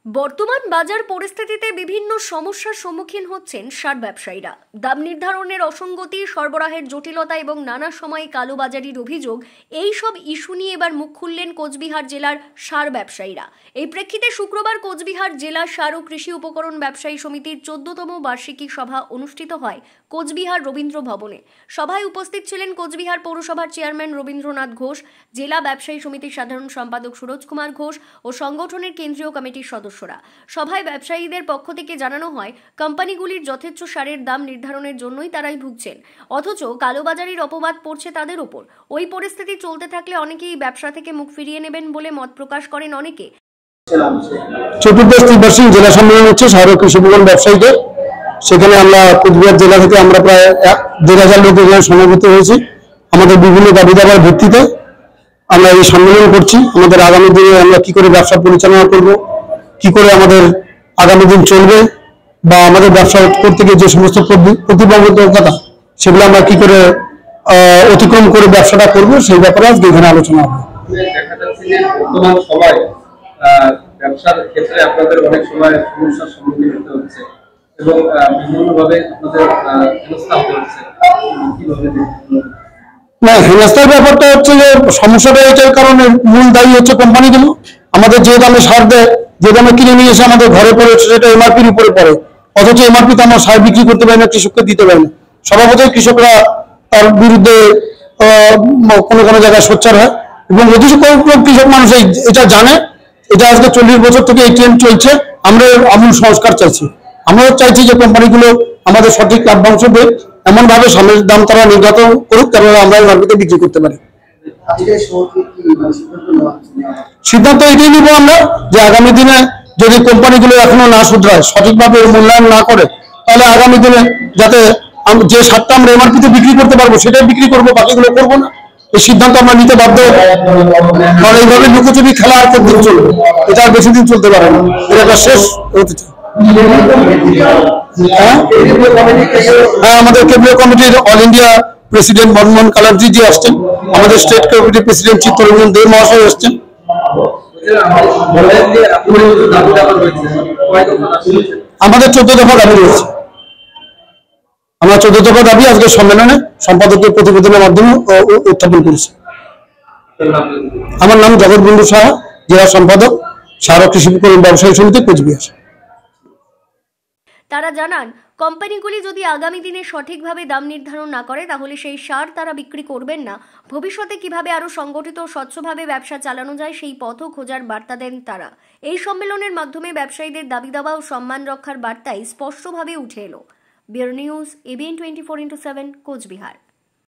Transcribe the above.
বর্তমান বাজার পরিস্থিতিতে বিভিন্ন সমস্যার সম্মুখীন হচ্ছেন সার ব্যবসায়ীরা। দাম নির্ধারণের অসঙ্গতি, সরবরাহের জটিলতা এবং নানা সময়ে কালোবাজারির অভিযোগ, এই সব ইস্যু নিয়ে এবার মুখ খুললেন কোচবিহার জেলার সার ব্যবসায়ীরা। এই প্রেক্ষিতে শুক্রবার কোচবিহার জেলা সার ও কৃষি উপকরণ ব্যবসায়ী সমিতির 14তম বার্ষিকী সভা অনুষ্ঠিত হয় কোচবিহার রবীন্দ্র ভবনে। সভায় উপস্থিত ছিলেন কোচবিহার পৌরসভার চেয়ারম্যান রবীন্দ্রনাথ ঘোষ, জেলা ব্যবসায়ী সমিতির সাধারণ সম্পাদক সুরজ কুমার ঘোষ ও সংগঠনের কেন্দ্রীয় কমিটির সদস্যরা। সভায় ব্যবসায়ীদের পক্ষ থেকে জানানো হয়, কোম্পানিগুলির যথেচ্ছ সারের দাম নির্ধারণের জন্যই তারাই ভুগছেন, অথচ কালোবাজারির অপবাদ পড়ছে তাদের ওপর। ওই পরিস্থিতি চলতে থাকলে অনেকেই ব্যবসা থেকে মুখ ফিরিয়ে নেবেন বলে মত প্রকাশ করেন অনেকে। চতুর্দশ ত্রিবার্ষিক জেলা সম্মেলন হচ্ছে সার ও কৃষি উপকরণ ব্যবসায়ীদের। সেখানে আমরা কোচবিহার জেলা থেকে আমরা প্রায় 1,500 লোক এখানে সমবেত হয়েছি। আমাদের বিভিন্ন দাবি দাবার ভিত্তিতে আমরা এই সম্মেলন করছি। আমাদের আগামী দিনে আমরা কি করে ব্যবসা পরিচালনা করব, কি করে আমাদের আগামী দিন চলবে, বা আমাদের ব্যবসা করতে গিয়ে যে সমস্ত প্রতিবন্ধকতা সেগুলো আমরা কি করে অতিক্রম করে ব্যবসাটা করব, সেই ব্যাপারে আজকে এখানে আলোচনা হবে। দেখা যাচ্ছে যে বর্তমান সময় ব্যবসার ক্ষেত্রে আপনাদের অনেক সময় সমস্যার সম্মুখীন হতে হচ্ছে এবং বিভিন্নভাবে আপনাদের হেনস্থা হতে হচ্ছে, কিভাবে না, হেনস্থার ব্যাপারটা হচ্ছে যে সমস্যাটা এটার কারণে মূল দায়ী হচ্ছে কোম্পানিগুলো। আমাদের যে দামে সার দেয়, যে দামে কিনে নিয়ে এসে আমাদের ঘরে পড়ে, সেটা এমআরপির উপরে পড়ে, অথচ এমআরপিতে আমরা সার বিক্রি করতে পারি না, কৃষককে দিতে পারি না। স্বভাবতই কৃষকরা তার বিরুদ্ধে কোনো কোনো জায়গায় সোচ্চার হয় এবং অধিক কৃষক মানুষ এটা জানে। এটা আজকে 40 বছর থেকে এই ট্রেন্ড চলছে। আমরা আমূল সংস্কার চাইছি। আমরাও চাইছি যে কোম্পানিগুলো আমাদের সঠিক লাভ্যাংশ দেয়, এমন ভাবে সারের দাম তারা নির্ধারণ করুক, তারপরে আমরা মার্কেটে বিক্রি করতে পারি। সিদ্ধান্ত এটাই নিব আমরা যে আগামী দিনে যদি কোম্পানিগুলো এখনো না শুধরায়, সঠিকভাবে মূল্যায়ন না করে, তাহলে আগামী দিনে যাতে যে সারটা আমরা এমআরপিতে বিক্রি করতে পারবো সেটাই বিক্রি করবো, বাকিগুলো করবো না। এই সিদ্ধান্ত আমরা নিতে বাধ্য, কারণ এইভাবে লুকোচুরি খেলা আর কতদিন চলবে? এটা আর বেশি দিন চলতে পারে না। এটা শেষ হতে চাই। হ্যাঁ, আমাদের কেন্দ্রীয় কমিটির অল ইন্ডিয়া প্রেসিডেন্ট মনমোহন কালামজি জি আসছেন, আমাদের স্টেট কমিটির প্রেসিডেন্ট চিত্তরঞ্জন দে মহাশয় আসছেন। আমাদের 14 দফা দাবি রয়েছে। আমরা 14 দফা দাবি আজকে সম্মেলনে সম্পাদকীয় প্রতিবেদনের মাধ্যমে উত্থাপন করেছি। আমার নাম জগৎবন্ধু সাহা, জেলা সম্পাদক, সার ও কৃষি উপকরণ ব্যবসায়ী সমিতি, কোচবিহার। তারা জানান, কোম্পানিগুলি যদি আগামী দিনে সঠিকভাবে দাম নির্ধারণ না করে, তাহলে সেই সার তারা বিক্রি করবেন না। ভবিষ্যতে কিভাবে আরো সংগঠিত ও স্বচ্ছভাবে ব্যবসা চালানো যায়, সেই পথও খোঁজার বার্তা দেন তারা। এই সম্মেলনের মাধ্যমে ব্যবসায়ীদের দাবি দাবা ও সম্মান রক্ষার বার্তাই স্পষ্টভাবে উঠে এলো। Bureau news, ABN 24/7, Cooch Behar.